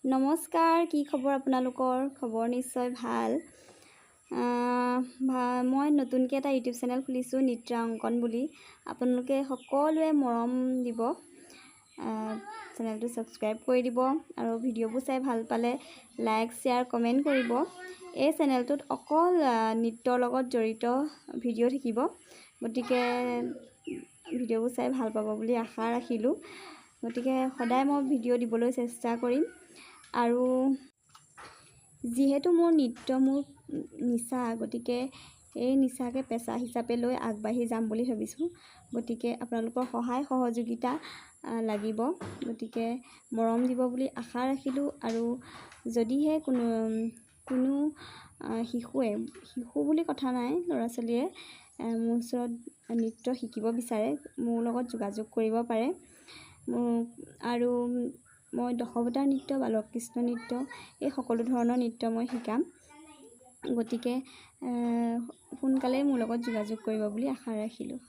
নমস্কাৰ, কি খবৰ আপোনালোকৰ? খবৰ নিশ্চয় ভাল। মই নতুনকৈ এটা ইউটিউব চেনেল খুলিছোঁ, নৃত্যাংকন বুলি। আপোনালোকে সকলোৱে মৰম দিব, চেনেলটো ছাবস্ক্ৰাইব কৰি দিব আৰু ভিডিঅ'বোৰ চাই ভাল পালে লাইক, শ্বেয়াৰ, কমেণ্ট কৰিব। এই চেনেলটোত অকল নৃত্যৰ লগত জড়িত ভিডিঅ' থাকিব, গতিকে ভিডিঅ'বোৰ চাই ভাল পাব বুলি আশা ৰাখিলোঁ। গতিকে সদায় মই ভিডিঅ' দিবলৈ চেষ্টা কৰিম। আৰু যিহেতু মোৰ নৃত্য মোৰ নিচা, গতিকে এই নিচাকে পেচা হিচাপে লৈ আগবাঢ়ি যাম বুলি ভাবিছোঁ। গতিকে আপোনালোকৰ সহায় সহযোগিতা লাগিব, গতিকে মৰম দিব বুলি আশা ৰাখিলোঁ। আৰু যদিহে কোনো শিশু বুলি কথা নাই, ল'ৰা ছোৱালীয়ে মোৰ ওচৰত নৃত্য শিকিব বিচাৰে, মোৰ লগত যোগাযোগ কৰিব পাৰে। আৰু মই দশাৱতাৰ নৃত্য, বালকৃষ্ণ নৃত্য, এই সকলো ধৰণৰ নৃত্য মই শিকাম। গতিকে সোনকালে মোৰ লগত যোগাযোগ কৰিব বুলি আশা ৰাখিলোঁ।